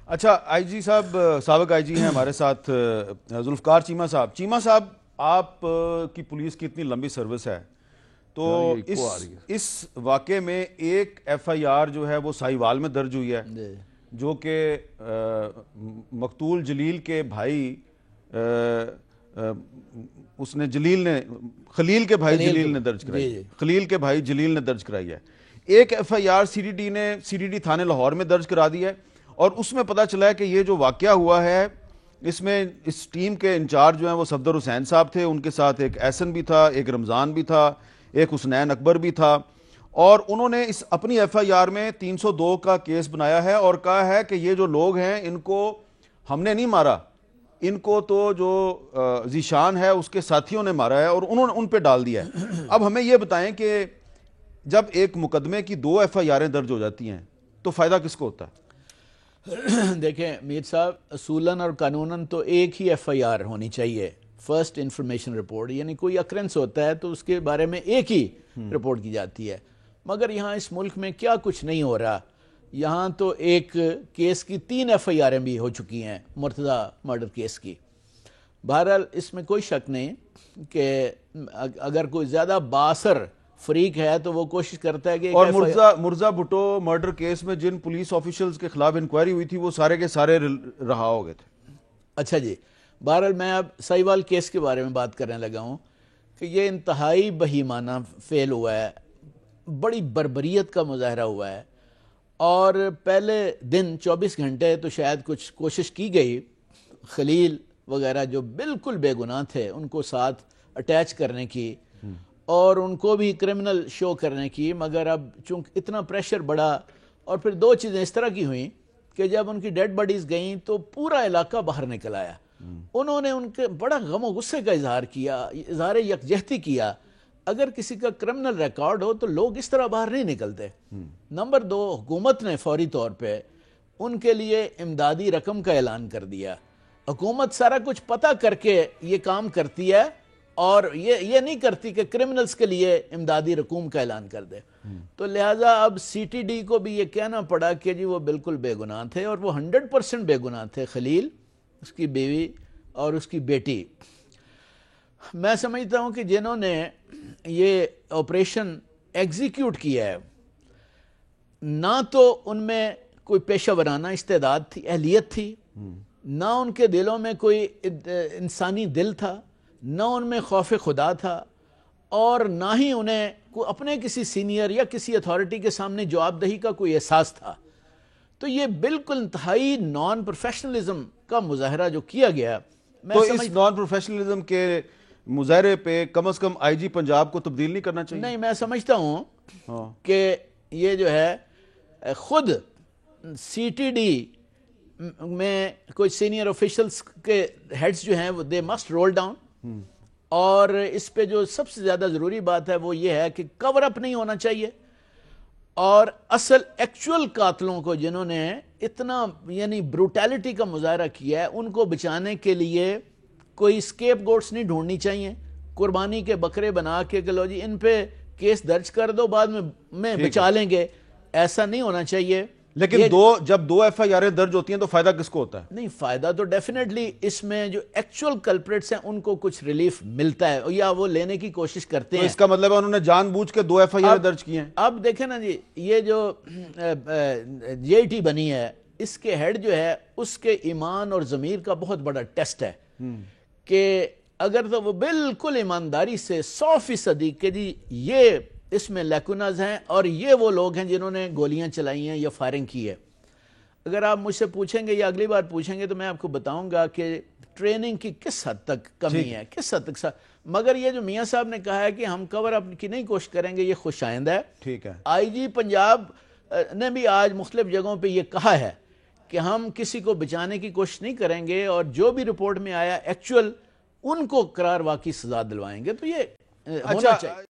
اچھا آئی جی صاحب، سابق آئی جی ہیں ہمارے ساتھ ذوالفقار چیمہ صاحب. چیمہ صاحب، آپ کی پولیس کی اتنی لمبی سروس ہے تو اس واقعے میں ایک ایف آئی آر جو ہے وہ ساہیوال میں درج ہوئی ہے جو کہ مقتول جلیل کے بھائی اس نے خلیل کے بھائی جلیل نے درج کرائی، خلیل کے بھائی جلیل نے درج کرائی ہے. ایک F I R C D D تھانے لاہور میں درج کرا دی ہے، اور اس میں پتہ چلا ہے کہ یہ جو واقعہ ہوا ہے اس میں اس ٹیم کے انچارج جو ہیں وہ صفدر حسین صاحب تھے، ان کے ساتھ ایک احسن بھی تھا، ایک رمضان بھی تھا، ایک حسنین اکبر بھی تھا، اور انہوں نے اس اپنی ایف آئی آر میں 302 کا کیس بنایا ہے اور کہا ہے کہ یہ جو لوگ ہیں ان کو ہم نے نہیں مارا، ان کو تو جو ذیشان ہے اس کے ساتھیوں نے مارا ہے اور انہوں نے ان پہ ڈال دیا ہے. اب ہمیں یہ بتائیں کہ جب ایک مقدمے کی 2 ایف آئی آریں درج ہو جاتی ہیں تو فائدہ کس کو ہوتا ہے؟ دیکھیں میر صاحب، اصولاً اور قانوناً تو ایک ہی ایف آئی آر ہونی چاہیے، فرسٹ انفارمیشن رپورٹ، یعنی کوئی اکرنس ہوتا ہے تو اس کے بارے میں ایک ہی رپورٹ کی جاتی ہے. مگر یہاں اس ملک میں کیا کچھ نہیں ہو رہا، یہاں تو ایک کیس کی 3 ایف آئی آریں بھی ہو چکی ہیں، مرتضیٰ مرڈر کیس کی. بہرحال اس میں کوئی شک نہیں کہ اگر کوئی زیادہ باثر فریق ہے تو وہ کوشش کرتا ہے کہ اور مرزا بھٹو مرڈر کیس میں جن پولیس آفیشلز کے خلاف انکوائری ہوئی تھی وہ سارے کے سارے رہا ہو گئے تھے. اچھا جی، بہرحال میں اب ساہیوال کیس کے بارے میں بات کرنے لگا ہوں کہ یہ انتہائی بہیمانہ فعل ہوا ہے، بڑی بربریت کا مظاہرہ ہوا ہے، اور پہلے دن 24 گھنٹے تو شاید کچھ کوشش کی گئی خلیل وغیرہ جو بالکل بے گناہ تھے ان کو ساتھ اٹیچ کرنے کی اور ان کو بھی کرمنل شو کرنے کی، مگر اب چونکہ اتنا پریشر بڑھا اور پھر 2 چیزیں اس طرح کی ہوئیں کہ جب ان کی ڈیڈ باڈیز گئیں تو پورا علاقہ باہر نکل آیا. انہوں نے ان کے بڑا غم و غصے کا اظہار کیا، اظہار یکجہتی کیا. اگر کسی کا کرمنل ریکارڈ ہو تو لوگ اس طرح باہر نہیں نکلتے. نمبر 2، حکومت نے فوری طور پہ ان کے لیے امدادی رقم کا اعلان کر دیا. حکومت سارا کچھ پتہ کر کے یہ کام کرتی ہے اور یہ نہیں کرتی کہ کرمنلز کے لیے امدادی رقوم کا اعلان کر دے. تو لہٰذا اب سی ٹی ڈی کو بھی یہ کہنا پڑا کہ جی وہ بالکل بے گناہ تھے، اور وہ 100% بے گناہ تھے، خلیل، اس کی بیوی اور اس کی بیٹی. میں سمجھتا ہوں کہ جنہوں نے یہ آپریشن ایگزیکیوٹ کیا ہے نہ تو ان میں کوئی پیشہ ورانہ استعداد تھی، اہلیت تھی، نہ ان کے دلوں میں کوئی انسانی دل تھا، نہ ان میں خوف خدا تھا، اور نہ ہی انہیں اپنے کسی سینئر یا کسی اتھارٹی کے سامنے جواب دہی کا کوئی احساس تھا. تو یہ بالکل انتہائی نان پروفیشنلزم کا مظاہرہ جو کیا گیا، تو اس نان پروفیشنلزم کے مظاہرے پہ کم از کم آئی جی پنجاب کو تبدیل نہیں کرنا چاہیے؟ نہیں، میں سمجھتا ہوں کہ یہ جو ہے خود سی ٹی ڈی میں کوئی سینئر آفیشلز کے ہیڈز جو ہیں وہ دے مسٹ رول ڈاؤن. اور اس پہ جو سب سے زیادہ ضروری بات ہے وہ یہ ہے کہ کور اپ نہیں ہونا چاہیے، اور اصل ایکچول قاتلوں کو جنہوں نے اتنا یعنی بروٹیلٹی کا مظاہرہ کیا ہے ان کو بچانے کے لیے کوئی اسکیپ گوٹس نہیں ڈھونڈنی چاہیے، قربانی کے بکرے بنا کے کہ لو جی ان پہ کیس درج کر دو بعد میں بچا لیں گے، ایسا نہیں ہونا چاہیے. لیکن جب 2 ایف آئی آریں درج ہوتی ہیں تو فائدہ کس کو ہوتا ہے؟ نہیں، فائدہ تو ڈیفینیٹلی اس میں جو ایکچول کلپریٹس ہیں ان کو کچھ ریلیف ملتا ہے یا وہ لینے کی کوشش کرتے ہیں. اس کا مطلب ہے انہوں نے جان بوجھ کے 2 ایف آئی آریں درج کی ہیں. اب دیکھیں نا جی، یہ جو جے ٹی بنی ہے اس کے ہیڈ جو ہے اس کے ایمان اور ضمیر کا بہت بڑا ٹیسٹ ہے کہ اگر تو وہ بالکل ایمانداری سے 100% کہ جی یہ اس میں لیکونز ہیں اور یہ وہ لوگ ہیں جنہوں نے گولیاں چلائی ہیں یا فائرنگ کی ہے. اگر آپ مجھ سے پوچھیں گے یا اگلی بار پوچھیں گے تو میں آپ کو بتاؤں گا کہ ٹریننگ کی کس حد تک کمی ہے، کس حد تک مگر یہ جو میاں صاحب نے کہا ہے کہ ہم کور اپ کی نہیں کوشش کریں گے، یہ خوش آئند ہے. ٹھیک ہے، آئی جی پنجاب نے بھی آج مختلف جگہوں پہ یہ کہا ہے کہ ہم کسی کو بچانے کی کوشش نہیں کریں گے اور جو بھی رپورٹ میں آیا ایکچول ان کو قرار واقعی سزا دلوائیں گے. تو یہ ہونا چاہیے.